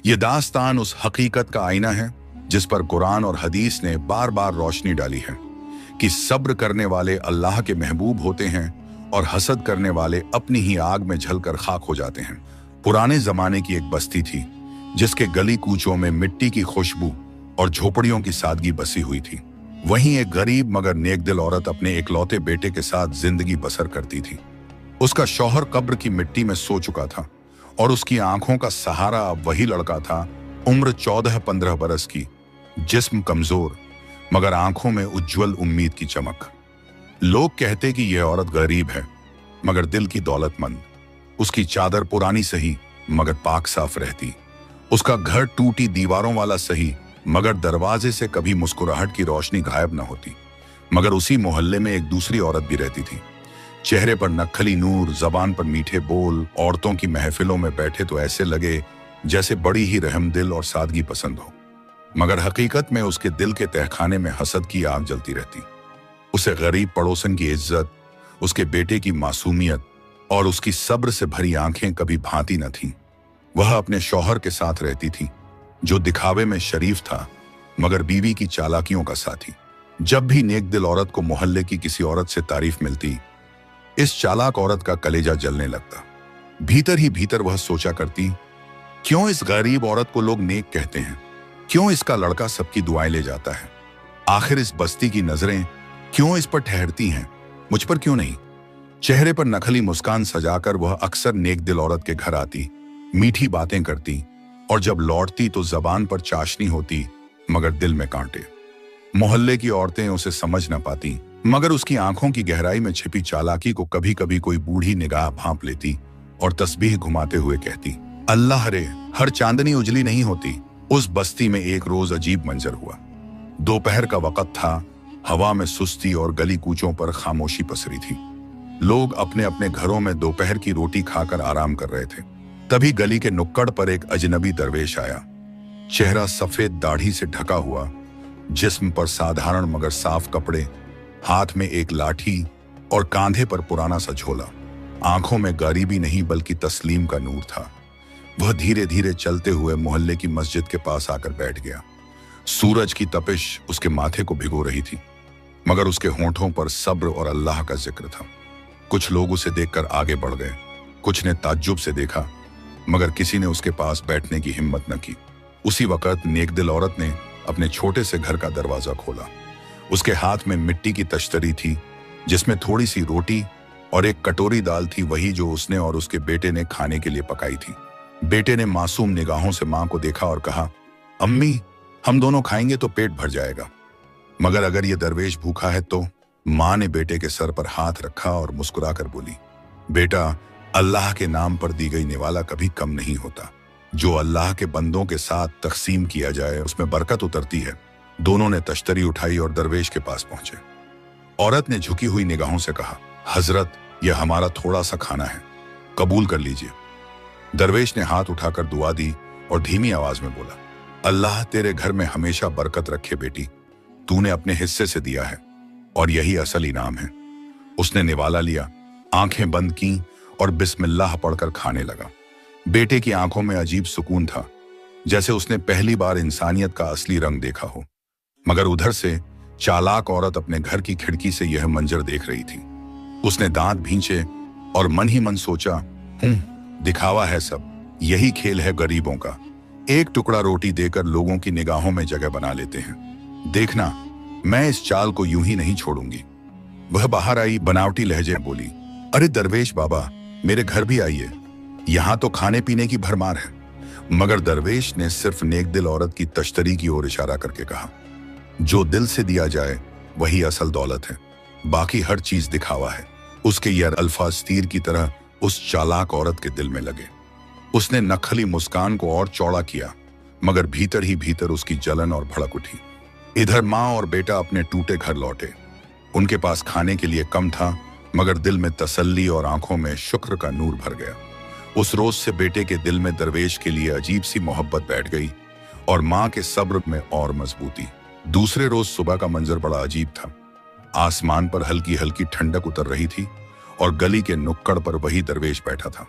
ये दास्तान उस हकीकत का आईना है जिस पर कुरान और हदीस ने बार बार रोशनी डाली है कि सब्र करने वाले अल्लाह के महबूब होते हैं और हसद करने वाले अपनी ही आग में जलकर खाक हो जाते हैं। पुराने जमाने की एक बस्ती थी जिसके गली कूचों में मिट्टी की खुशबू और झोपड़ियों की सादगी बसी हुई थी। वहीं एक गरीब मगर नेकदिल औरत अपने एकलौते बेटे के साथ जिंदगी बसर करती थी। उसका शौहर कब्र की मिट्टी में सो चुका था और उसकी आंखों का सहारा अब वही लड़का था, उम्र 14-15 बरस की, जिस्म कमजोर मगर आंखों में उज्जवल उम्मीद की चमक। लोग कहते कि यह औरत गरीब है मगर दिल की दौलतमंद। उसकी चादर पुरानी सही मगर पाक साफ रहती। उसका घर टूटी दीवारों वाला सही मगर दरवाजे से कभी मुस्कुराहट की रोशनी गायब न होती। मगर उसी मोहल्ले में एक दूसरी औरत भी रहती थी। चेहरे पर नक्खली नूर, जबान पर मीठे बोल, औरतों की महफिलों में बैठे तो ऐसे लगे जैसे बड़ी ही रहमदिल और सादगी पसंद हो। मगर हकीकत में उसके दिल के तहखाने में हसद की आग जलती रहती। उसे गरीब पड़ोसन की इज्जत, उसके बेटे की मासूमियत और उसकी सब्र से भरी आंखें कभी भांति न थीं। वह अपने शौहर के साथ रहती थी जो दिखावे में शरीफ था मगर बीवी की चालाकियों का साथी। जब भी नेकदिल औरत को मोहल्ले की किसी औरत से तारीफ मिलती, इस चालाक औरत का कलेजा जलने लगता। भीतर ही भीतर वह सोचा करती, क्यों इस गरीब औरत को लोग नेक कहते हैं? क्यों इसका लड़का सबकी दुआएं ले जाता है? आखिर इस बस्ती की नजरें क्यों इस पर ठहरती हैं, मुझ पर क्यों नहीं? चेहरे पर नकली मुस्कान सजाकर वह अक्सर नेकदिल औरत के घर आती, मीठी बातें करती और जब लौटती तो जबान पर चाशनी होती मगर दिल में कांटे। मोहल्ले की औरतें उसे समझ न पाती मगर उसकी आंखों की गहराई में छिपी चालाकी को कभी कभी कोई बूढ़ी निगाह भांप लेती और तस्बीह घुमाते हुए कहती, अल्लाह रे, हर चांदनी उजली नहीं होती। उस बस्ती में एक रोज अजीब मंजर हुआ। दोपहर का वक्त था, हवा में सुस्ती और गली कूचों पर खामोशी पसरी थी। लोग अपने अपने घरों में दोपहर की रोटी खाकर आराम कर रहे थे। तभी गली के नुक्कड़ पर एक अजनबी दरवेश आया। चेहरा सफेद दाढ़ी से ढका हुआ, जिस्म पर साधारण मगर साफ कपड़े, हाथ में एक लाठी और कांधे पर पुराना सा झोला। आंखों में गरीबी नहीं बल्कि तस्लीम का नूर था। वह धीरे धीरे चलते हुए मोहल्ले की मस्जिद के पास आकर बैठ गया। सूरज की तपिश उसके माथे को भिगो रही थी मगर उसके होंठों पर सब्र और अल्लाह का जिक्र था। कुछ लोग उसे देखकर आगे बढ़ गए, कुछ ने ताज्जुब से देखा मगर किसी ने उसके पास बैठने की हिम्मत न की। उसी वक्त नेकदिल औरत ने अपने छोटे से घर का दरवाजा खोला। उसके हाथ में मिट्टी की तश्तरी थी जिसमें थोड़ी सी रोटी और एक कटोरी दाल थी, वही जो उसने और उसके बेटे ने खाने के लिए पकाई थी। बेटे ने मासूम निगाहों से मां को देखा और कहा, अम्मी, हम दोनों खाएंगे तो पेट भर जाएगा, मगर अगर ये दरवेश भूखा है तो? मां ने बेटे के सर पर हाथ रखा और मुस्कुराकर बोली, बेटा, अल्लाह के नाम पर दी गई निवाला कभी कम नहीं होता। जो अल्लाह के बंदों के साथ तकसीम किया जाए उसमें बरकत उतरती है। दोनों ने तश्तरी उठाई और दरवेश के पास पहुंचे। औरत ने झुकी हुई निगाहों से कहा, हजरत, यह हमारा थोड़ा सा खाना है, कबूल कर लीजिए। दरवेश ने हाथ उठाकर दुआ दी और धीमी आवाज में बोला, अल्लाह तेरे घर में हमेशा बरकत रखे बेटी, तूने अपने हिस्से से दिया है और यही असल इनाम है। उसने निवाला लिया, आंखें बंद की और बिस्मिल्लाह पढ़कर खाने लगा। बेटे की आंखों में अजीब सुकून था, जैसे उसने पहली बार इंसानियत का असली रंग देखा हो। मगर उधर से चालाक औरत अपने घर की खिड़की से यह मंजर देख रही थी। उसने दांत भींचे और मन ही मन सोचा, दिखावा है सब, यही खेल है गरीबों का। एक टुकड़ा रोटी देकर लोगों की निगाहों में जगह बना लेते हैं। देखना, मैं इस चाल को यूं ही नहीं छोड़ूंगी। वह बाहर आई, बनावटी लहजे में बोली, अरे दरवेश बाबा, मेरे घर भी आइए, यहां तो खाने पीने की भरमार है। मगर दरवेश ने सिर्फ नेकदिल औरत की तश्तरी की ओर इशारा करके कहा, जो दिल से दिया जाए वही असल दौलत है, बाकी हर चीज दिखावा है। उसके ये अल्फाज तीर की तरह उस चालाक औरत के दिल में लगे। उसने नखली मुस्कान को और चौड़ा किया मगर भीतर ही भीतर उसकी जलन और भड़क उठी। इधर माँ और बेटा अपने टूटे घर लौटे। उनके पास खाने के लिए कम था मगर दिल में तसल्ली और आंखों में शुक्र का नूर भर गया। उस रोज से बेटे के दिल में दरवेश के लिए अजीब सी मोहब्बत बैठ गई और माँ के सब्र में और मजबूती। दूसरे रोज सुबह का मंजर बड़ा अजीब था। आसमान पर हल्की हल्की ठंडक उतर रही थी और गली के नुक्कड़ पर वही दरवेश बैठा था।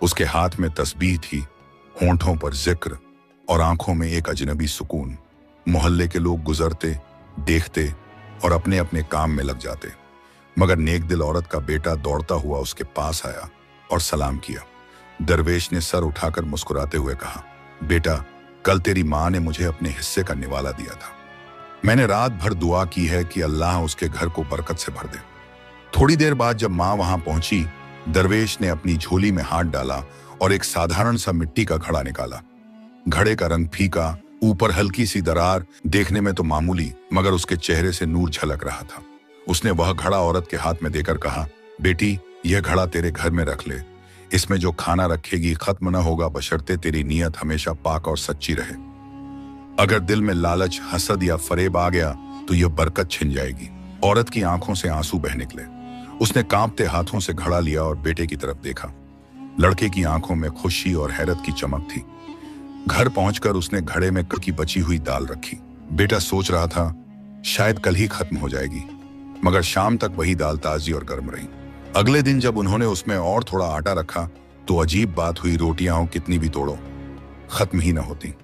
उसके हाथ में तस्बीह थी, होंठों पर जिक्र और आंखों में एक अजनबी सुकून। मोहल्ले के लोग गुजरते, देखते और अपने अपने काम में लग जाते, मगर नेक दिल औरत का बेटा दौड़ता हुआ उसके पास आया और सलाम किया। दरवेश ने सर उठाकर मुस्कुराते हुए कहा, बेटा, कल तेरी माँ ने मुझे अपने हिस्से का निवाला दिया था। मैंने रात भर दुआ की है कि अल्लाह उसके घर को बरकत से भर दे। थोड़ी देर बाद जब माँ वहां पहुंची, दरवेश ने अपनी झोली में हाथ डाला और एक साधारण सा मिट्टी का घड़ा निकाला। घड़े का रंग फीका, ऊपर हल्की सी दरार, देखने में तो मामूली, मगर उसके चेहरे से नूर झलक रहा था। उसने वह घड़ा औरत के हाथ में देकर कहा, बेटी, यह घड़ा तेरे घर में रख ले। इसमें जो खाना रखेगी खत्म न होगा, बशर्ते तेरी नीयत हमेशा पाक और सच्ची रहे। अगर दिल में लालच, हसद या फरेब आ गया तो यह बरकत छिन जाएगी। औरत की आंखों से आंसू बह निकले। उसने कांपते हाथों से घड़ा लिया और बेटे की तरफ देखा। लड़के की आंखों में खुशी और हैरत की चमक थी। घर पहुंचकर उसने घड़े में कल की बची हुई दाल रखी। बेटा सोच रहा था शायद कल ही खत्म हो जाएगी, मगर शाम तक वही दाल ताजी और गर्म रही। अगले दिन जब उन्होंने उसमें और थोड़ा आटा रखा तो अजीब बात हुई, रोटियां कितनी भी तोड़ो खत्म ही न होती।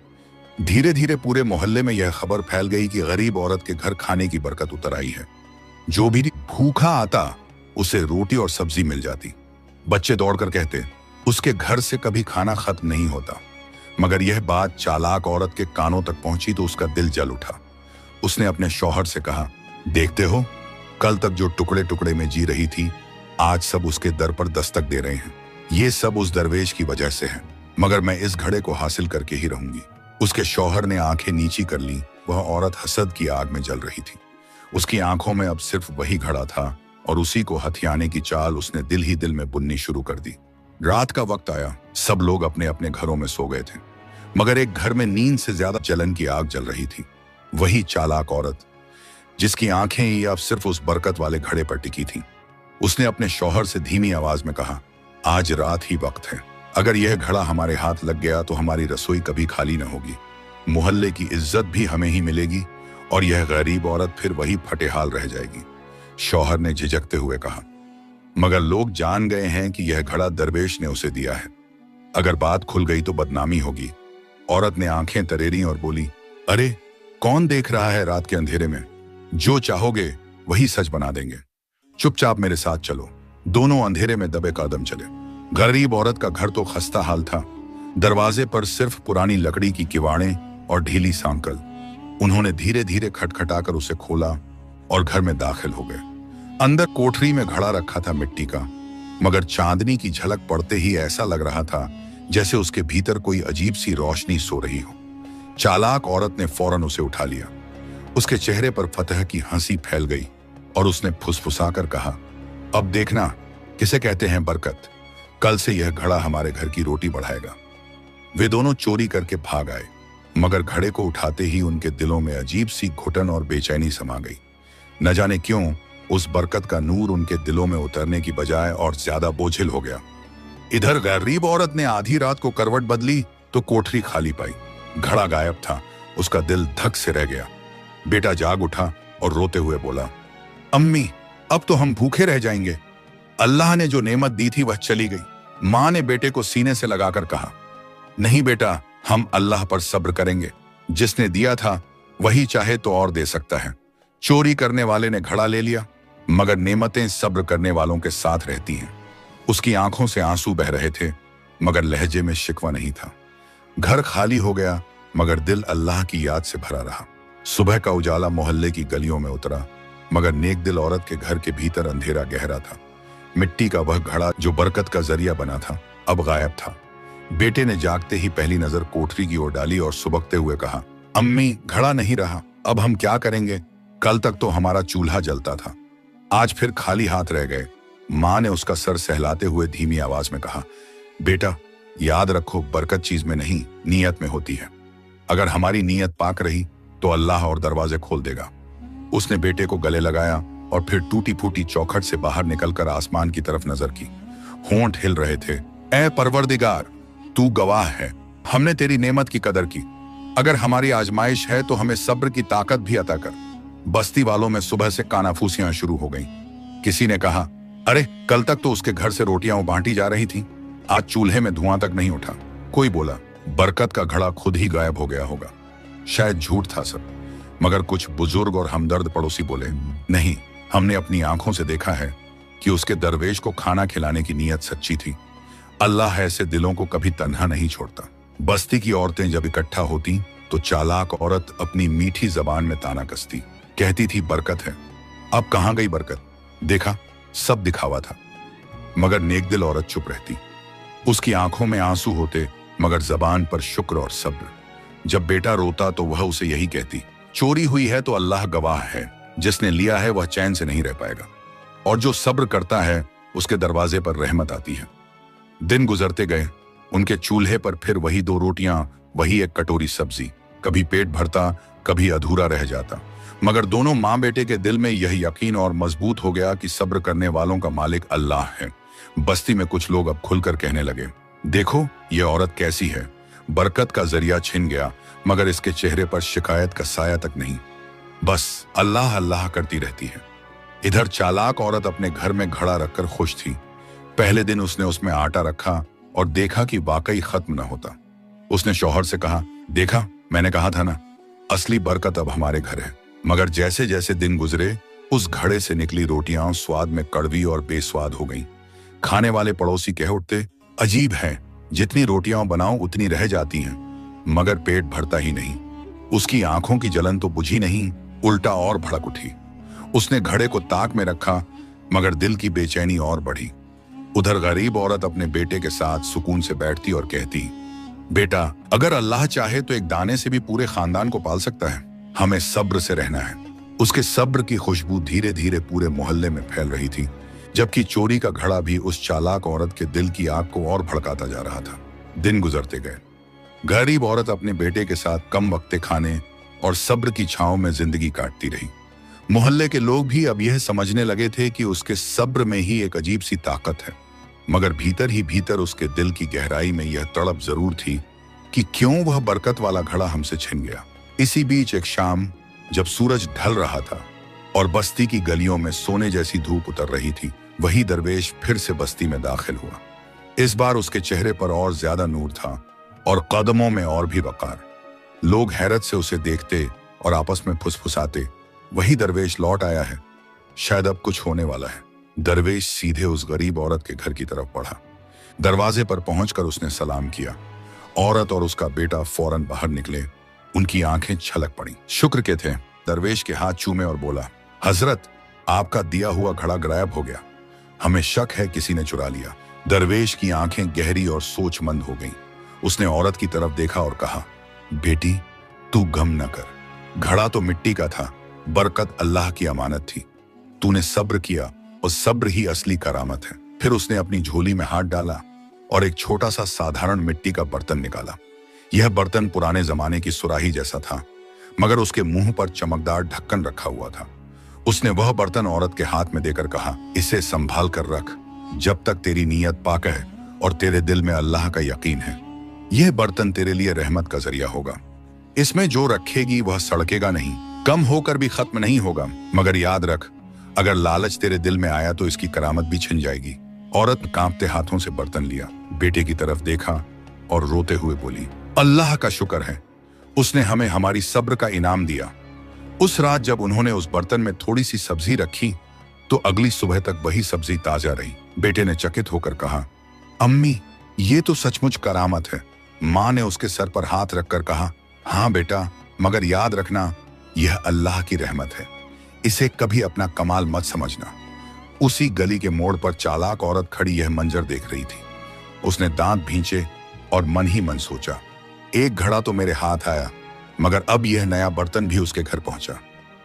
धीरे धीरे पूरे मोहल्ले में यह खबर फैल गई कि गरीब औरत के घर खाने की बरकत उतर आई है। जो भी भूखा आता उसे रोटी और सब्जी मिल जाती। बच्चे दौड़कर कहते, उसके घर से कभी खाना खत्म नहीं होता। मगर यह बात चालाक औरत के कानों तक पहुंची तो उसका दिल जल उठा। उसने अपने शौहर से कहा, देखते हो, कल तक जो टुकड़े टुकड़े में जी रही थी, आज सब उसके दर पर दस्तक दे रहे हैं। ये सब उस दरवेश की वजह से है, मगर मैं इस घड़े को हासिल करके ही रहूंगी। उसके शौहर ने आंखें नीची कर ली। वह औरत हसद की आग में जल रही थी। उसकी आंखों में अब सिर्फ वही घड़ा था और उसी को हथियाने की चाल उसने दिल ही दिल में बुननी शुरू कर दी। रात का वक्त आया। सब लोग अपने अपने घरों में सो गए थे, मगर एक घर में नींद से ज्यादा जलन की आग जल रही थी। वही चालाक औरत जिसकी आंखें ही अब सिर्फ उस बरकत वाले घड़े पर टिकी थीं। उसने अपने शौहर से धीमी आवाज में कहा, आज रात ही वक्त है। अगर यह घड़ा हमारे हाथ लग गया तो हमारी रसोई कभी खाली न होगी। मोहल्ले की इज्जत भी हमें ही मिलेगी और यह गरीब औरत फिर वही फटेहाल रह जाएगी। शौहर ने झिझकते हुए कहा, मगर लोग जान गए हैं कि यह घड़ा दरवेश ने उसे दिया है। अगर बात खुल गई तो बदनामी होगी। औरत ने आंखें तरेरी और बोली, अरे कौन देख रहा है रात के अंधेरे में? जो चाहोगे वही सच बना देंगे। चुपचाप मेरे साथ चलो। दोनों अंधेरे में दबे कदम चले। गरीब औरत का घर तो खस्ता हाल था। दरवाजे पर सिर्फ पुरानी लकड़ी की किवाड़ें और ढीली सांकल। उन्होंने धीरे धीरे खटखटाकर उसे खोला और घर में दाखिल हो गए। अंदर कोठरी में घड़ा रखा था मिट्टी का, मगर चांदनी की झलक पड़ते ही ऐसा लग रहा था जैसे उसके भीतर कोई अजीब सी रोशनी सो रही हो। चालाक औरत ने फौरन उसे उठा लिया। उसके चेहरे पर फतह की हंसी फैल गई और उसने फुसफुसाकर कहा, अब देखना किसे कहते हैं बरकत। कल से यह घड़ा हमारे घर की रोटी बढ़ाएगा। वे दोनों चोरी करके भाग आए, मगर घड़े को उठाते ही उनके दिलों में अजीब सी घुटन और बेचैनी समा गई। न जाने क्यों उस बरकत का नूर उनके दिलों में उतरने की बजाय और ज्यादा बोझिल हो गया। इधर गरीब औरत ने आधी रात को करवट बदली तो कोठरी खाली पाई। घड़ा गायब था। उसका दिल धक से रह गया। बेटा जाग उठा और रोते हुए बोला, अम्मी, अब तो हम भूखे रह जाएंगे। अल्लाह ने जो नेमत दी थी वह चली गई। माँ ने बेटे को सीने से लगाकर कहा, नहीं बेटा, हम अल्लाह पर सब्र करेंगे। जिसने दिया था वही चाहे तो और दे सकता है। चोरी करने वाले ने घड़ा ले लिया, मगर नेमतें सब्र करने वालों के साथ रहती हैं। उसकी आंखों से आंसू बह रहे थे, मगर लहजे में शिकवा नहीं था। घर खाली हो गया, मगर दिल अल्लाह की याद से भरा रहा। सुबह का उजाला मोहल्ले की गलियों में उतरा, मगर नेक दिल औरत के घर के भीतर अंधेरा गहरा था। मिट्टी का वह घड़ा जो बरकत का जरिया बना था अब गायब था। बेटे ने जागते ही पहली नजर कोठरी की ओर डाली और सुबकते हुए कहा, अम्मी, घड़ा नहीं रहा। अब हम क्या करेंगे? कल तक तो हमारा चूल्हा जलता था, आज फिर खाली हाथ रह गए। माँ ने उसका सर सहलाते हुए धीमी आवाज में कहा, बेटा याद रखो, बरकत चीज में नहीं नीयत में होती है। अगर हमारी नीयत पाक रही तो अल्लाह और दरवाजे खोल देगा। उसने बेटे को गले लगाया और फिर टूटी फूटी चौखट से बाहर निकलकर आसमान की तरफ नजर की। होंठ हिल रहे थे। ऐ परवरदिगार, तू गवाह है, हमने तेरी नेमत की कदर की। अगर हमारी आजमाइश है तो हमें सब्र की ताकत भी अता कर। बस्ती वालों में सुबह से कानाफूसियां शुरू हो गईं। किसी ने कहा, अरे कल तक तो उसके घर से रोटियां बांटी जा रही थी, आज चूल्हे में धुआं तक नहीं उठा। कोई बोला, बरकत का घड़ा खुद ही गायब हो गया होगा। शायद झूठ था सब, मगर कुछ बुजुर्ग और हमदर्द पड़ोसी बोले, नहीं, हमने अपनी आंखों से देखा है कि उसके दरवेश को खाना खिलाने की नीयत सच्ची थी। अल्लाह ऐसे दिलों को कभी तन्हा नहीं छोड़ता। बस्ती की औरतें जब इकट्ठा होती तो चालाक औरत अपनी मीठी जबान में ताना कसती, कहती थी बरकत है। अब कहां गई बरकत? देखा, सब दिखावा था। मगर नेकदिल औरत चुप रहती। उसकी आंखों में आंसू होते, मगर जबान पर शुक्र और सब्र। जब बेटा रोता तो वह उसे यही कहती, चोरी हुई है तो अल्लाह गवाह है, जिसने लिया है वह चैन से नहीं रह पाएगा, और जो सब्र करता है उसके दरवाजे पर रहमत आती है। दिन गुजरते गए। उनके चूल्हे पर फिर वही 2 रोटियां, वही एक कटोरी सब्जी। कभी पेट भरता, कभी अधूरा रह जाता, मगर दोनों माँ बेटे के दिल में यह यकीन और मजबूत हो गया कि सब्र करने वालों का मालिक अल्लाह है। बस्ती में कुछ लोग अब खुलकर कहने लगे, देखो ये औरत कैसी है, बरकत का जरिया छिन गया, मगर इसके चेहरे पर शिकायत का साया तक नहीं, बस अल्लाह अल्लाह करती रहती है। इधर चालाक औरत अपने घर में घड़ा रखकर खुश थी। पहले दिन उसने उसमें आटा रखा और देखा कि वाकई खत्म न होता। उसने शौहर से कहा, देखा, मैंने कहा था ना, असली बरकत अब हमारे घर है। मगर जैसे जैसे दिन गुजरे, उस घड़े से निकली रोटियां स्वाद में कड़वी और बेस्वाद हो गईं। खाने वाले पड़ोसी कह उठते, अजीब है, जितनी रोटियां बनाओ उतनी रह जाती हैं, मगर पेट भरता ही नहीं। उसकी आंखों की जलन तो बुझी नहीं, उल्टा और भड़क उठी। उसने घड़े को ताक में रखा, मगर दिल की बेचैनी और बढ़ी। उधर गरीब औरत अपने बेटे के साथ सुकून से बैठती और कहती, बेटा, अगर अल्लाह चाहे तो एक दाने से भी पूरे खानदान को पाल सकता है। हमें सब्र से रहना है। उसके सब्र की खुशबू धीरे धीरे पूरे मोहल्ले में फैल रही थी, जबकि चोरी का घड़ा भी उस चालाक औरत के दिल की आग को और भड़काता जा रहा था। दिन गुजरते गए। गरीब औरत अपने बेटे के साथ कम वक्ते खाने और सब्र की छांव में जिंदगी काटती रही। मोहल्ले के लोग भी अब यह समझने लगे थे कि उसके सब्र में ही एक अजीब सी ताकत है, मगर भीतर ही भीतर उसके दिल की गहराई में यह तड़प जरूर थी कि क्यों वह बरकत वाला घड़ा हमसे छिन गया। इसी बीच एक शाम, जब सूरज ढल रहा था और बस्ती की गलियों में सोने जैसी धूप उतर रही थी, वही दरवेश फिर से बस्ती में दाखिल हुआ। इस बार उसके चेहरे पर और ज्यादा नूर था और कदमों में और भी वकार। लोग हैरत से उसे देखते और आपस में फुसफुसाते, वही दरवेश लौट आया है, शायद अब कुछ होने वाला है। दरवेश सीधे उस गरीब औरत के घर की तरफ बढ़ा। दरवाजे पर पहुंचकर उसने सलाम किया। औरत और उसका बेटा फौरन बाहर निकले। उनकी आंखें छलक पड़ी। शुक्र के थे। दरवेश के हाथ चूमे और बोला, हजरत, आपका दिया हुआ घड़ा गायब हो गया, हमें शक है किसी ने चुरा लिया। दरवेश की आंखें गहरी और सोचमंद हो गईं। उसने औरत की तरफ देखा और कहा, बेटी, तू गम न कर, घड़ा तो मिट्टी का था, बरकत अल्लाह की अमानत थी। तूने सब्र किया और सब्र ही असली करामत है। फिर उसने अपनी झोली में हाथ डाला और एक छोटा सा साधारण मिट्टी का बर्तन निकाला। यह बर्तन पुराने जमाने की सुराही जैसा था, मगर उसके मुंह पर चमकदार ढक्कन रखा हुआ था। उसने वह बर्तन औरत के हाथ में देकर कहा, इसे संभाल कर रख, जब तक तेरी नीयत पाक है और तेरे दिल में अल्लाह का यकीन है। यह बर्तन तेरे लिए रहमत का जरिया होगा। इसमें जो रखेगी वह सड़केगा नहीं, कम होकर भी खत्म नहीं होगा। मगर याद रख, अगर लालच तेरे दिल में आया तो इसकी करामत भी छिन जाएगी। औरत कांपते हाथों से बर्तन लिया, बेटे की तरफ देखा और रोते हुए बोली, अल्लाह का शुक्र है, उसने हमें हमारी सब्र का इनाम दिया। उस रात जब उन्होंने उस बर्तन में थोड़ी सी सब्जी रखी तो अगली सुबह तक वही सब्जी ताजा रही। बेटे ने चकित होकर कहा, अम्मी, ये तो सचमुच करामत है। माँ ने उसके सर पर हाथ रखकर कहा, हाँ बेटा, मगर याद रखना, यह अल्लाह की रहमत है, इसे कभी अपना कमाल मत समझना। उसी गली के मोड़ पर चालाक औरत खड़ी यह मंजर देख रही थी। उसने दांत भींचे और मन ही मन सोचा, एक घड़ा तो मेरे हाथ आया, मगर अब यह नया बर्तन भी उसके घर पहुंचा।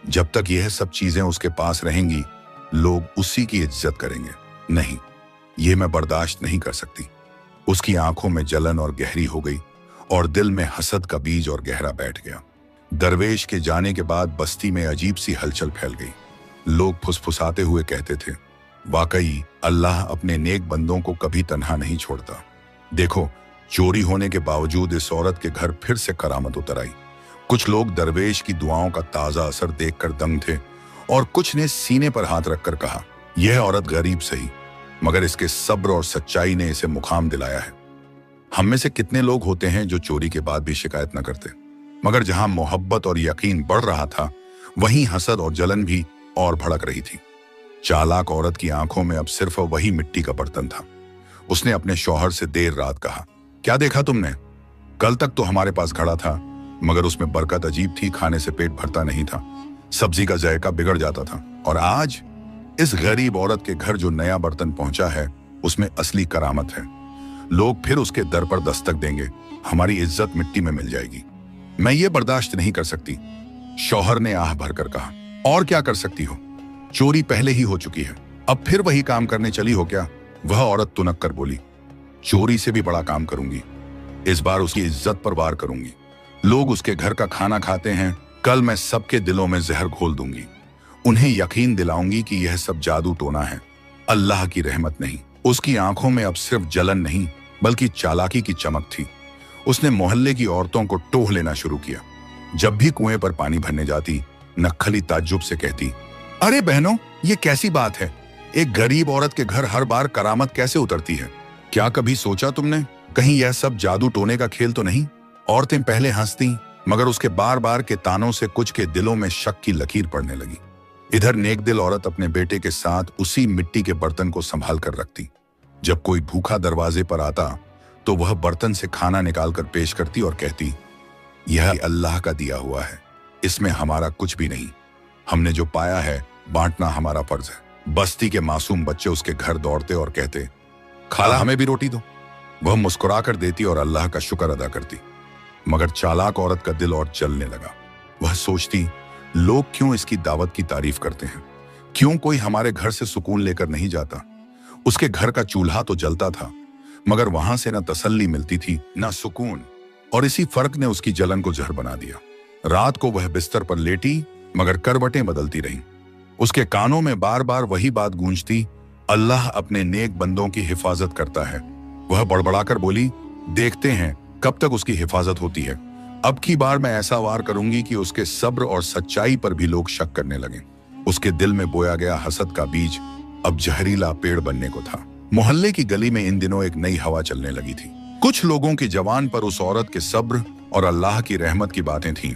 जब तक यह सब चीजें उसके पास रहेंगी, लोग उसी की इज्जत करेंगे। नहीं, यह मैं बर्दाश्त नहीं कर सकती। उसकी आंखों में जलन और गहरी हो गई और दिल में हसद का बीज और गहरा बैठ गया। दरवेश के जाने के बाद बस्ती में अजीब सी हलचल फैल गई। लोग फुसफुसाते हुए कहते थे, वाकई अल्लाह अपने नेक बंदों को कभी तन्हा नहीं छोड़ता। देखो, चोरी होने के बावजूद इस औरत के घर फिर से करामत उतर आई। कुछ लोग दरवेश की दुआओं का ताजा असर देखकर दंग थे और कुछ ने सीने पर हाथ रखकर कहा, यह औरत गरीब सही, मगर इसके सब्र और सच्चाई ने इसे मुकाम दिलाया है। हम में से कितने लोग होते हैं जो चोरी के बाद भी शिकायत न करते, मगर जहां मोहब्बत और यकीन बढ़ रहा था वहीं हसद और जलन भी और भड़क रही थी। चालाक औरत की आंखों में अब सिर्फ वही मिट्टी का बर्तन था। उसने अपने शौहर से देर रात कहा, क्या देखा तुमने? कल तक तो हमारे पास खड़ा था, मगर उसमें बरकत अजीब थी, खाने से पेट भरता नहीं था, सब्जी का जायका बिगड़ जाता था। और आज इस गरीब औरत के घर जो नया बर्तन पहुंचा है उसमें असली करामत है। लोग फिर उसके दर पर दस्तक देंगे, हमारी इज्जत मिट्टी में मिल जाएगी। मैं ये बर्दाश्त नहीं कर सकती, शौहर ने आह भरकर कहा। और क्या कर सकती हो? चोरी पहले ही हो चुकी है, अब फिर वही काम करने चली हो क्या? वह औरत तुनक कर बोली, चोरी से भी बड़ा काम करूंगी, इस बार उसकी इज्जत पर वार करूंगी। लोग उसके घर का खाना खाते हैं, कल मैं सबके दिलों में जहर घोल दूंगी। उन्हें यकीन दिलाऊंगी कि यह सब जादू टोना है, अल्लाह की रहमत नहीं। उसकी आंखों में अब सिर्फ जलन नहीं बल्कि चालाकी की चमक थी। उसने मोहल्ले की औरतों को टोह लेना शुरू किया। जब भी कुएं पर पानी भरने जाती, नक्खली ताज्जुब से कहती, अरे बहनों, ये कैसी बात है? एक गरीब औरत के घर हर बार करामत कैसे उतरती है? क्या कभी सोचा तुमने, कहीं यह सब जादू टोने का खेल तो नहीं? औरतें पहले हंसती, मगर उसके बार बार के तानों से कुछ के दिलों में शक की लकीर पड़ने लगी। इधर नेकदिल औरत अपने बेटे के साथ उसी मिट्टी के बर्तन को संभाल कर रखती। जब कोई भूखा दरवाजे पर आता तो वह बर्तन से खाना निकालकर पेश करती और कहती, यह अल्लाह का दिया हुआ है, इसमें हमारा कुछ भी नहीं। हमने जो पाया है बांटना हमारा फर्ज है। बस्ती के मासूम बच्चे उसके घर दौड़ते और कहते, खाला हमें भी रोटी दो। वह मुस्कुरा कर देती और अल्लाह का शुक्र अदा करती। मगर चालाक औरत का दिल और जलने लगा। वह सोचती, लोग क्यों इसकी दावत की तारीफ करते हैं? क्यों कोई हमारे घर से सुकून लेकर नहीं जाता? उसके घर का चूल्हा तो जलता था, मगर वहां से न तसल्ली मिलती थी न सुकून, और इसी फर्क ने उसकी जलन को जहर बना दिया। रात को वह बिस्तर पर लेटी, मगर करवटें बदलती रहीं। उसके कानों में बार बार वही बात गूंजती, अल्लाह अपने नेक बंदों की हिफाजत करता है। वह बड़बड़ाकर बोली, देखते हैं कब तक उसकी हिफाजत होती है। अब की बार मैं ऐसा वार करूंगी कि उसके सब्र और सच्चाई पर भी लोग शक करने लगे। उसके दिल में बोया गया हसद का बीज अब जहरीला पेड़ बनने को था। मोहल्ले की गली में इन दिनों एक नई हवा चलने लगी थी। कुछ लोगों की जबान पर उस औरत के सब्र और अल्लाह की रहमत की बातें थीं,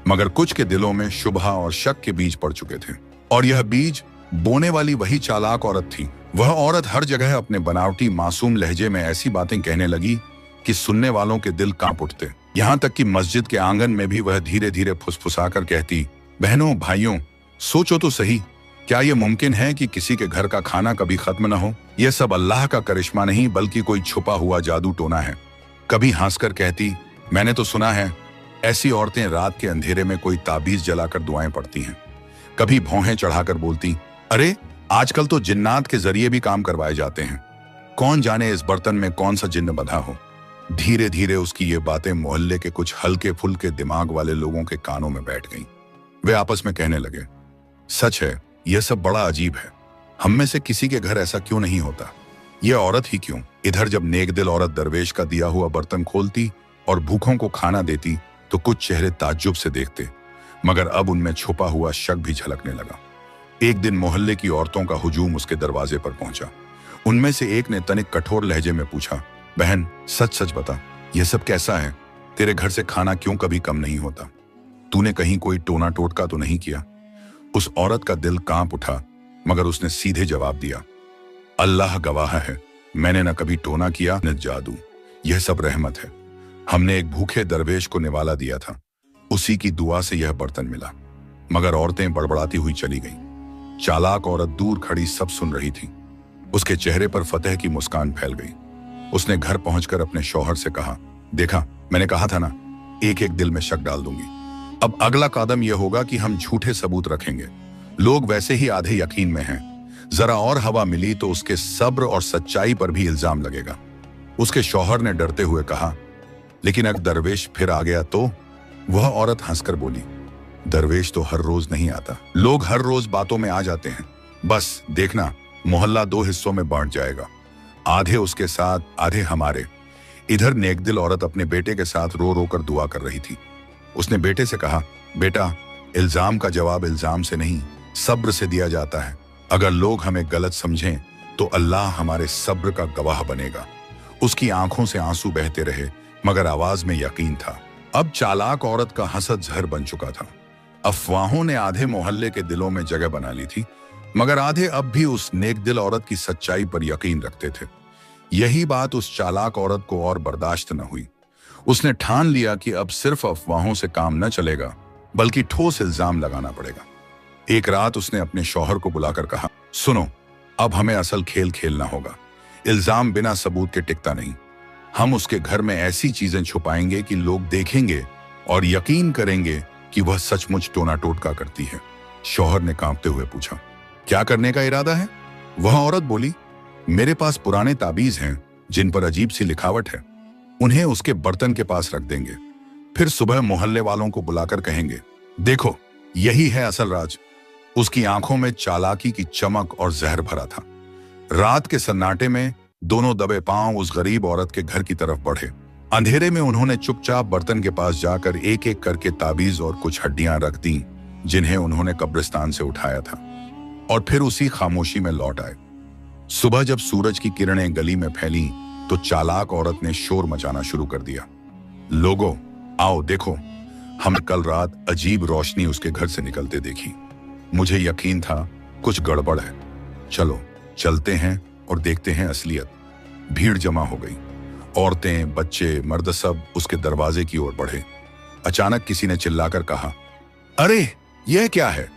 मगर कुछ के दिलों में शुबहा और शक के बीज पड़ चुके थे। और यह बीज बोने वाली वही चालाक औरत थी। वह औरत हर जगह अपने बनावटी मासूम लहजे में ऐसी बातें कहने लगी कि सुनने वालों के दिल कांप उठते। यहाँ तक कि मस्जिद के आंगन में भी वह धीरे धीरे फुसफुसाकर कहती, बहनों भाइयों, सोचो तो सही, क्या यह मुमकिन है कि किसी के घर का खाना कभी खत्म न हो? यह सब अल्लाह का करिश्मा नहीं बल्कि कोई छुपा हुआ जादू टोना है। कभी हंसकर कहती, मैंने तो सुना है ऐसी औरतें रात के अंधेरे में कोई ताबीज जलाकर दुआएं पढ़ती हैं। कभी भौहें चढ़ाकर बोलती, अरे आजकल तो जिन्नात के जरिए भी काम करवाए जाते हैं, कौन जाने इस बर्तन में कौन सा जिन्न बंधा हो। धीरे धीरे उसकी ये बातें मोहल्ले के कुछ हल्के फुल्के दिमाग वाले लोगों के कानों में बैठ गईं। वे आपस में कहने लगे, सच है, यह सब बड़ा अजीब है, हम में से किसी के घर ऐसा क्यों नहीं होता? यह औरत ही क्यों? इधर जब नेकदिल औरत दरवेश का दिया हुआ बर्तन खोलती और भूखों को खाना देती तो कुछ चेहरे ताज्जुब से देखते, मगर अब उनमें छुपा हुआ शक भी झलकने लगा। एक दिन मोहल्ले की औरतों का हुजूम उसके दरवाजे पर पहुंचा। उनमें से एक ने तनिक कठोर लहजे में पूछा, बहन सच सच बता, यह सब कैसा है? तेरे घर से खाना क्यों कभी कम नहीं होता? तूने कहीं कोई टोना टोटका तो नहीं किया? उस औरत का दिल कांप उठा, मगर उसने सीधे जवाब दिया, अल्लाह गवाह है, मैंने न कभी टोना किया न जादू, यह सब रहमत है। हमने एक भूखे दरवेश को निवाला दिया था, उसी की दुआ से यह बर्तन मिला। मगर औरतें बड़बड़ाती हुई चली गईं। चालाक औरत दूर खड़ी सब सुन रही थी। उसके चेहरे पर फतेह की मुस्कान फैल गई। उसने घर पहुंचकर अपने शौहर से कहा, देखा, मैंने कहा था ना, एक एक दिल में शक डाल दूंगी। अब अगला कदम यह होगा कि हम झूठे सबूत रखेंगे। लोग वैसे ही आधे यकीन में हैं, जरा और हवा मिली तो उसके सब्र और सच्चाई पर भी इल्जाम लगेगा। उसके शौहर ने डरते हुए कहा, लेकिन अगर दरवेश फिर आ गया तो? वह औरत हंसकर बोली, दरवेश तो हर रोज नहीं आता, लोग हर रोज बातों में आ जाते हैं। बस देखना, मोहल्ला दो हिस्सों में बांट जाएगा, आधे उसके साथ आधे हमारे। इधर नेकदिल औरत अपने बेटे के साथ रो रो कर दुआ कर रही थी। उसने बेटे से कहा, बेटा, इल्जाम का जवाब इल्जाम से नहीं, सब्र से दिया जाता है। अगर लोग हमें गलत समझें तो अल्लाह हमारे सब्र का गवाह बनेगा। उसकी आंखों से आंसू बहते रहे, मगर आवाज में यकीन था। अब चालाक औरत का हसद जहर बन चुका था। अफवाहों ने आधे मोहल्ले के दिलों में जगह बना ली थी, मगर आधे अब भी उस नेक दिल औरत की सच्चाई पर यकीन रखते थे। यही बात उस चालाक औरत को और बर्दाश्त न हुई। उसने ठान लिया कि अब सिर्फ अफवाहों से काम न चलेगा, बल्कि ठोस इल्जाम लगाना पड़ेगा। एक रात उसने अपने शौहर को बुलाकर कहा, सुनो, अब हमें असल खेल खेलना होगा। इल्जाम बिना सबूत के टिकता नहीं। हम उसके घर में ऐसी चीजें छुपाएंगे कि लोग देखेंगे और यकीन करेंगे कि वह सचमुच टोना टोटका करती है। शौहर ने कांपते हुए पूछा, क्या करने का इरादा है? वह औरत बोली, मेरे पास पुराने ताबीज हैं जिन पर अजीब सी लिखावट है। उन्हें उसके बर्तन के पास रख देंगे, फिर सुबह मोहल्ले वालों को बुलाकर कहेंगे, देखो यही है असल राज। उसकी आंखों में चालाकी की चमक और जहर भरा था। रात के सन्नाटे में दोनों दबे पांव उस गरीब औरत के घर की तरफ बढ़े। अंधेरे में उन्होंने चुपचाप बर्तन के पास जाकर एक एक करके ताबीज और कुछ हड्डियां रख दी जिन्हें उन्होंने कब्रिस्तान से उठाया था, और फिर उसी खामोशी में लौट आए। सुबह जब सूरज की किरणें गली में फैली तो चालाक औरत ने शोर मचाना शुरू कर दिया, लोगों आओ देखो, हम कल रात अजीब रोशनी उसके घर से निकलते देखी। मुझे यकीन था कुछ गड़बड़ है। चलो चलते हैं और देखते हैं असलियत। भीड़ जमा हो गई। औरतें, बच्चे, मर्द सब उसके दरवाजे की ओर बढ़े। अचानक किसी ने चिल्लाकर कहा, अरे यह क्या है?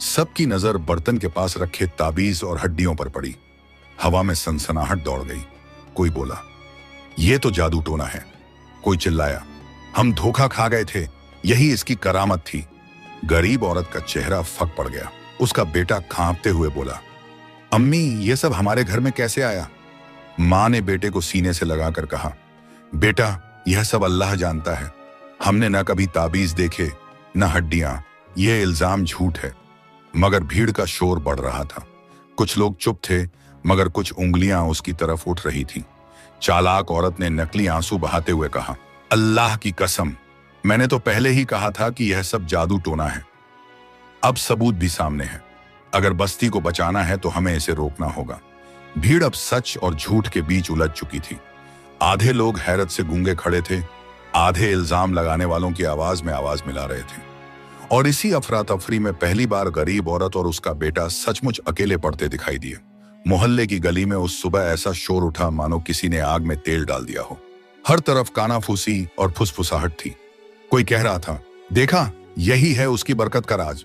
सबकी नजर बर्तन के पास रखे ताबीज और हड्डियों पर पड़ी। हवा में सनसनाहट दौड़ गई। कोई बोला, यह तो जादू टोना है। कोई चिल्लाया, हम धोखा खा गए थे, यही इसकी करामत थी। गरीब औरत का चेहरा फक पड़ गया। उसका बेटा कांपते हुए बोला, अम्मी ये सब हमारे घर में कैसे आया? मां ने बेटे को सीने से लगाकर कहा, बेटा यह सब अल्लाह जानता है। हमने न कभी ताबीज देखे न हड्डियां, यह इल्जाम झूठ है। मगर भीड़ का शोर बढ़ रहा था। कुछ लोग चुप थे, मगर कुछ उंगलियां उसकी तरफ उठ रही थीं। चालाक औरत ने नकली आंसू बहाते हुए कहा, अल्लाह की कसम, मैंने तो पहले ही कहा था कि यह सब जादू टोना है। अब सबूत भी सामने है। अगर बस्ती को बचाना है तो हमें इसे रोकना होगा। भीड़ अब सच और झूठ के बीच उलझ चुकी थी। आधे लोग हैरत से गूंगे खड़े थे, आधे इल्जाम लगाने वालों की आवाज में आवाज मिला रहे थे। और इसी अफरा तफरी में पहली बार गरीब औरत और उसका बेटा सचमुच अकेले पड़ते दिखाई दिए। मोहल्ले की गली में उस सुबह ऐसा शोर उठा मानो किसी ने आग में तेल डाल दिया हो। हर तरफ कानाफूसी और फुसफुसाहट थी। कोई कह रहा था, देखा यही है उसकी बरकत का राज।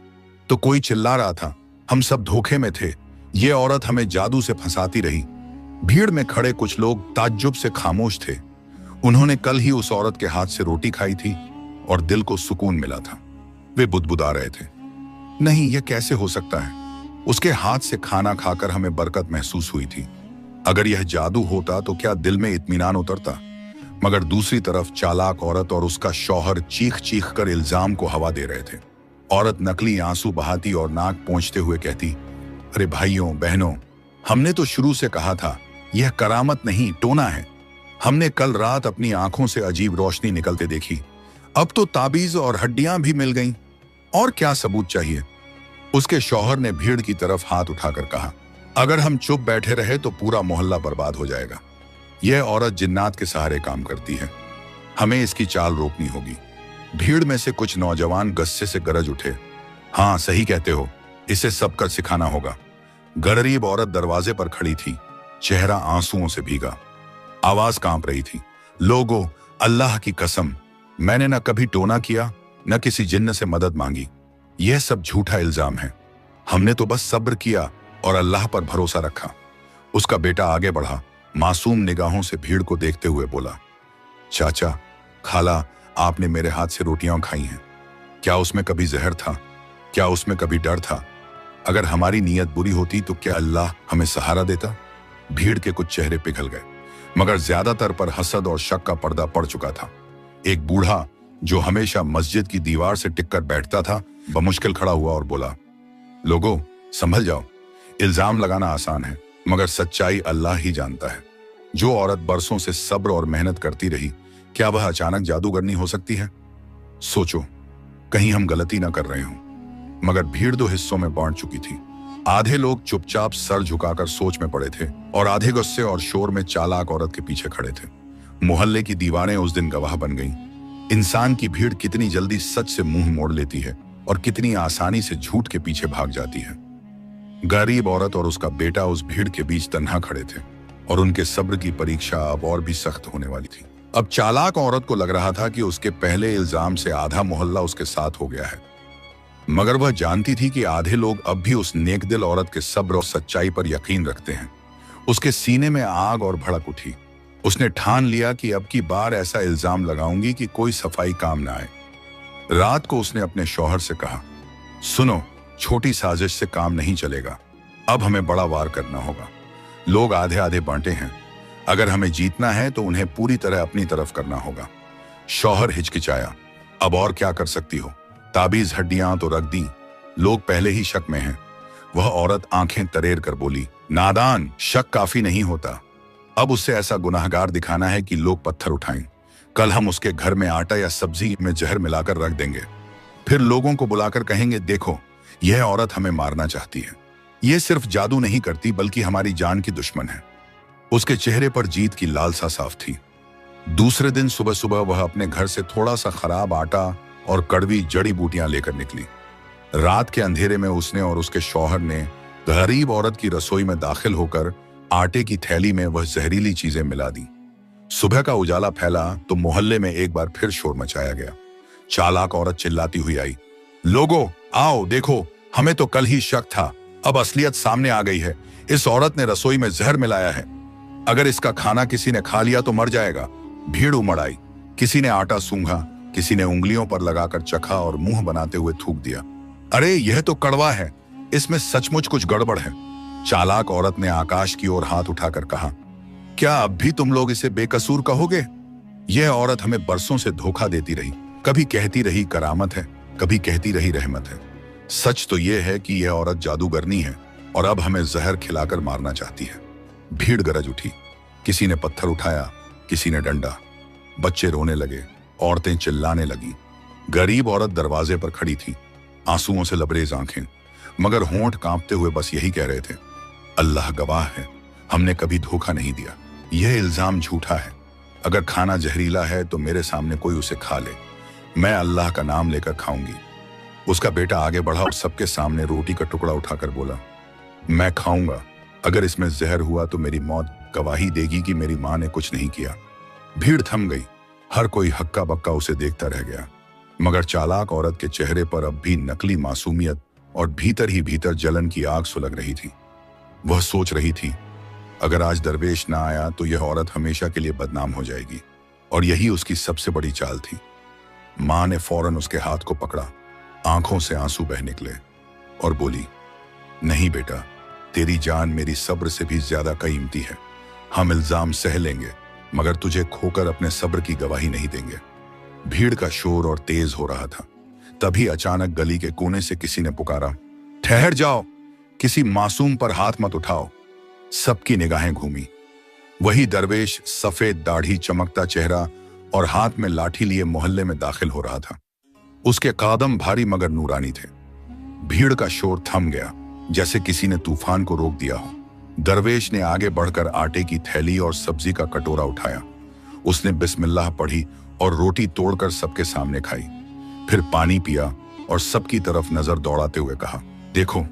तो कोई चिल्ला रहा था, हम सब धोखे में थे, ये औरत हमें जादू से फंसाती रही। भीड़ में खड़े कुछ लोग ताज्जुब से खामोश थे। उन्होंने कल ही उस औरत के हाथ से रोटी खाई थी और दिल को सुकून मिला था। वे बुदबुदा रहे थे, नहीं यह कैसे हो सकता है? उसके हाथ से खाना खाकर हमें बरकत महसूस हुई थी। अगर यह जादू होता तो क्या दिल में इत्मीनान उतरता? मगर दूसरी तरफ चालाक औरत और उसका शौहर चीख चीख कर इल्जाम को हवा दे रहे थे। औरत नकली आंसू बहाती और नाक पोंछते हुए कहती, अरे भाइयों बहनों, हमने तो शुरू से कहा था यह करामत नहीं टोना है। हमने कल रात अपनी आंखों से अजीब रोशनी निकलते देखी। अब तो ताबीज और हड्डियां भी मिल गईं। और क्या सबूत चाहिए? उसके शौहर ने भीड़ की तरफ हाथ उठाकर कहा, अगर हम चुप बैठे रहे तो पूरा मोहल्ला बर्बाद हो जाएगा। यह औरत जिन्नात के सहारे काम करती है, हमें इसकी चाल रोकनी होगी। भीड़ में से कुछ नौजवान गुस्से से गरज उठे, हाँ सही कहते हो, इसे सबकर सिखाना होगा। गरीब औरत दरवाजे पर खड़ी थी, चेहरा आंसुओं से भीगा, आवाज कांप रही थी, लोगों अल्लाह की कसम, मैंने न कभी टोना किया न किसी जिन्न से मदद मांगी। यह सब झूठा इल्जाम है। हमने तो बस सब्र किया और अल्लाह पर भरोसा रखा। उसका बेटा आगे बढ़ा, मासूम निगाहों से भीड़ को देखते हुए बोला, चाचा, खाला, आपने मेरे हाथ से रोटियां खाई हैं। क्या उसमें कभी जहर था? क्या उसमें कभी डर था? अगर हमारी नीयत बुरी होती तो क्या अल्लाह हमें सहारा देता? भीड़ के कुछ चेहरे पिघल गए, मगर ज्यादातर पर हसद और शक का पर्दा पड़ चुका था। एक बूढ़ा जो हमेशा मस्जिद की दीवार से टिककर बैठता था, बमुश्किल खड़ा हुआ और बोला, लोगों संभल जाओ, इल्जाम लगाना आसान है मगर सच्चाई अल्लाह ही जानता है। जो औरत बरसों से सब्र और मेहनत करती रही, क्या वह अचानक जादूगरनी हो सकती है? सोचो, कहीं हम गलती ना कर रहे हों। मगर भीड़ दो हिस्सों में बांट चुकी थी। आधे लोग चुपचाप सर झुकाकर सोच में पड़े थे और आधे गुस्से और शोर में चालाक औरत के पीछे खड़े थे। मोहल्ले की दीवारें उस दिन गवाह बन गईं। इंसान की भीड़ कितनी जल्दी सच से मुंह मोड़ लेती है और कितनी आसानी से झूठ के पीछे भाग जाती है। गरीब औरत और उसका बेटा उस भीड़ के बीच तन्हा खड़े थे और उनके सब्र की परीक्षा अब और भी सख्त होने वाली थी। अब चालाक औरत को लग रहा था कि उसके पहले इल्जाम से आधा मोहल्ला उसके साथ हो गया है, मगर वह जानती थी कि आधे लोग अब भी उस नेकदिल औरत के सब्र और सच्चाई पर यकीन रखते हैं। उसके सीने में आग और भड़क उठी। उसने ठान लिया कि अब की बार ऐसा इल्जाम लगाऊंगी कि कोई सफाई काम ना आए। रात को उसने अपने शौहर से कहा, सुनो, छोटी साजिश से काम नहीं चलेगा, अब हमें बड़ा वार करना होगा। लोग आधे आधे बांटे हैं, अगर हमें जीतना है तो उन्हें पूरी तरह अपनी तरफ करना होगा। शौहर हिचकिचाया, अब और क्या कर सकती हो, ताबीज हड्डियां तो रख दी, लोग पहले ही शक में हैं। वह औरत आंखें तरेर कर बोली, नादान, शक काफी नहीं होता, अब उससे ऐसा गुनाहगार दिखाना है कि लोग पत्थर उठाएं। कल हम उसके घर में आटा या सब्जी में जहर मिलाकर रख देंगे, फिर लोगों को बुलाकर कहेंगे, देखो यह औरत हमें मारना चाहती है। यह सिर्फ जादू नहीं करती बल्कि हमारी जान की दुश्मन है। उसके चेहरे पर जीत की लालसा साफ थी। दूसरे दिन सुबह सुबह वह अपने घर से थोड़ा सा खराब आटा और कड़वी जड़ी बूटियां लेकर निकली। रात के अंधेरे में उसने और उसके शौहर ने गरीब औरत की रसोई में दाखिल होकर आटे की थैली में वह जहरीली चीजें मिला दी। सुबह का उजाला फैला तो मोहल्ले में एक बार फिर शोर मचाया गया। चालाक औरत चिल्लाती हुई आई, लोगों आओ देखो, हमें तो कल ही शक था, अब असलियत सामने आ गई है। इस औरत ने रसोई में जहर मिलाया है, अगर इसका खाना किसी ने खा लिया तो मर जाएगा। भीड़ उमड़ आई, किसी ने आटा सूंघा, किसी ने उंगलियों पर लगाकर चखा और मुंह बनाते हुए थूक दिया, अरे यह तो कड़वा है, इसमें सचमुच कुछ गड़बड़ है। चालाक औरत ने आकाश की ओर हाथ उठाकर कहा, क्या अब भी तुम लोग इसे बेकसूर कहोगे? यह औरत हमें बरसों से धोखा देती रही, कभी कहती रही करामत है, कभी कहती रही रहमत है। सच तो यह है कि यह औरत जादूगरनी है और अब हमें जहर खिलाकर मारना चाहती है। भीड़ गरज उठी, किसी ने पत्थर उठाया, किसी ने डंडा। बच्चे रोने लगे, औरतें चिल्लाने लगी। गरीब औरत दरवाजे पर खड़ी थी, आंसुओं से लबरेज आंखें, मगर होंठ कांपते हुए बस यही कह रहे थे, अल्लाह गवाह है, हमने कभी धोखा नहीं दिया। यह इल्जाम झूठा है। अगर खाना जहरीला है तो मेरे सामने कोई उसे खा ले, मैं अल्लाह का नाम लेकर खाऊंगी। उसका बेटा आगे बढ़ा और सबके सामने रोटी का टुकड़ा उठाकर बोला, मैं खाऊंगा, अगर इसमें जहर हुआ तो मेरी मौत गवाही देगी कि मेरी मां ने कुछ नहीं किया। भीड़ थम गई, हर कोई हक्का बक्का उसे देखता रह गया, मगर चालाक औरत के चेहरे पर अब भी नकली मासूमियत और भीतर ही भीतर जलन की आग सुलग रही थी। वह सोच रही थी, अगर आज दरवेश ना आया तो यह औरत हमेशा के लिए बदनाम हो जाएगी, और यही उसकी सबसे बड़ी चाल थी। मां ने फौरन उसके हाथ को पकड़ा, आंखों से आंसू बह निकले और बोली, नहीं बेटा, तेरी जान मेरी सब्र से भी ज्यादा कीमती है। हम इल्जाम सह लेंगे मगर तुझे खोकर अपने सब्र की गवाही नहीं देंगे। भीड़ का शोर और तेज हो रहा था। तभी अचानक गली के कोने से किसी ने पुकारा, ठहर जाओ, किसी मासूम पर हाथ मत उठाओ। सबकी निगाहें घूमी। वही दरवेश, सफेद दाढ़ी, चमकता चेहरा और हाथ में लाठी लिए मोहल्ले में दाखिल हो रहा था। उसके कदम भारी मगर नूरानी थे। भीड़ का शोर थम गया, जैसे किसी ने तूफान को रोक दिया हो। दरवेश ने आगे बढ़कर आटे की थैली और सब्जी का कटोरा उठाया। उसने बिस्मिल्लाह पढ़ी और रोटी तोड़कर सबके सामने खाई, फिर पानी पिया और सबकी तरफ नजर दौड़ाते हुए कहा, देखो,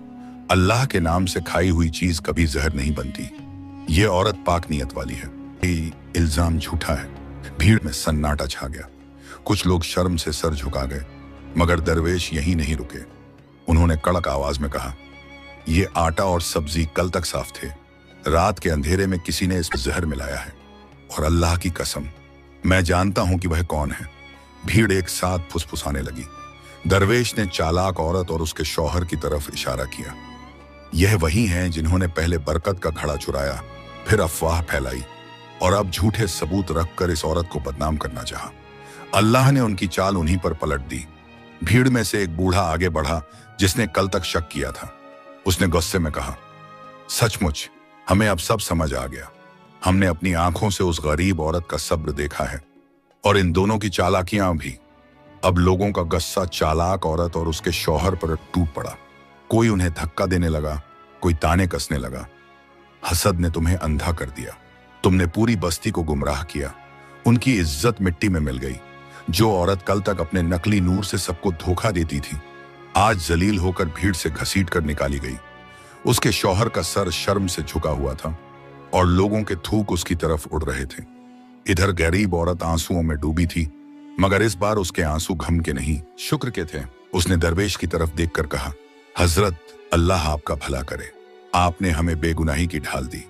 अल्लाह के नाम से खाई हुई चीज कभी जहर नहीं बनती। ये औरत पाक नियत वाली है, ये इल्जाम झूठा है। भीड़ में सन्नाटा छा गया। कुछ लोग शर्म से सर झुका गए, मगर दरवेश यहीं नहीं रुके। उन्होंने कड़क आवाज में कहा, ये आटा और सब्जी कल तक साफ थे, रात के अंधेरे में किसी ने इसमें जहर मिलाया है, और अल्लाह की कसम मैं जानता हूं कि वह कौन है। भीड़ एक साथ फुसफुसाने लगी। दरवेश ने चालाक औरत और उसके शौहर की तरफ इशारा किया। यह वही हैं जिन्होंने पहले बरकत का घड़ा चुराया, फिर अफवाह फैलाई और अब झूठे सबूत रखकर इस औरत को बदनाम करना चाहा। अल्लाह ने उनकी चाल उन्हीं पर पलट दी। भीड़ में से एक बूढ़ा आगे बढ़ा जिसने कल तक शक किया था। उसने गुस्से में कहा, सचमुच हमें अब सब समझ आ गया। हमने अपनी आंखों से उस गरीब औरत का सब्र देखा है और इन दोनों की चालाकियां भी। अब लोगों का गुस्सा चालाक औरत और उसके शौहर पर टूट पड़ा। कोई उन्हें धक्का देने लगा, कोई ताने कसने लगा, हसद ने तुम्हें अंधा कर दिया, तुमने पूरी बस्ती को गुमराह किया, उनकी इज्जत मिट्टी में मिल गई। जो औरत कल तक अपने नकली नूर से सबको धोखा देती थी, आज जलील होकर भीड़ से घसीट कर निकाली गई। उसके शौहर का सर शर्म से झुका हुआ था और लोगों के थूक उसकी तरफ उड़ रहे थे। इधर गरीब औरत आंसुओं में डूबी थी, मगर इस बार उसके आंसू घम के नहीं, शुक्र के थे। उसने दरवेश की तरफ देखकर कहा, हजरत, अल्लाह आपका भला करे, आपने हमें बेगुनाही की ढाल दी।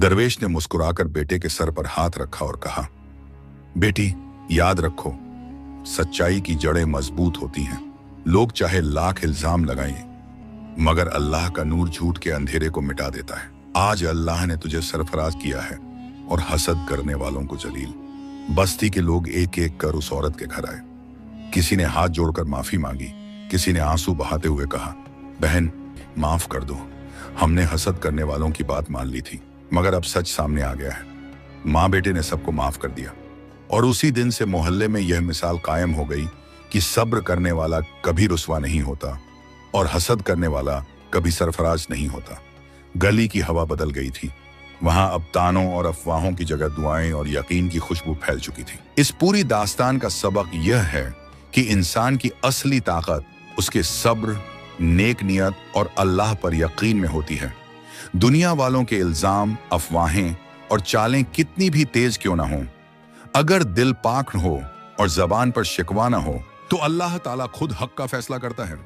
दरवेश ने मुस्कुराकर बेटे के सर पर हाथ रखा और कहा, बेटी, याद रखो, सच्चाई की जड़ें मजबूत होती हैं। लोग चाहे लाख इल्जाम लगाएं, मगर अल्लाह का नूर झूठ के अंधेरे को मिटा देता है। आज अल्लाह ने तुझे सरफराज किया है और हसद करने वालों को जलील। बस्ती के लोग एक एक कर उस औरत के घर आए। किसी ने हाथ जोड़कर माफी मांगी, किसी ने आंसू बहाते हुए कहा, बहन, माफ कर दो, हमने हसद करने वालों की बात मान ली थी, मगर अब सच सामने आ गया है। माँ बेटे ने सबको माफ कर दिया और उसी दिन से मोहल्ले में यह मिसाल कायम हो गई कि सब्र करने वाला कभी रुस्वा नहीं होता और हसद करने वाला कभी सरफराज नहीं होता। गली की हवा बदल गई थी। वहां अब तानों और अफवाहों की जगह दुआएं और यकीन की खुशबू फैल चुकी थी। इस पूरी दास्तान का सबक यह है कि इंसान की असली ताकत उसके सब्र, नेक नियत और अल्लाह पर यकीन में होती है। दुनिया वालों के इल्जाम, अफवाहें और चालें कितनी भी तेज क्यों ना हो, अगर दिल पाक हो और जबान पर शिकवा ना हो, तो अल्लाह ताला खुद हक का फैसला करता है।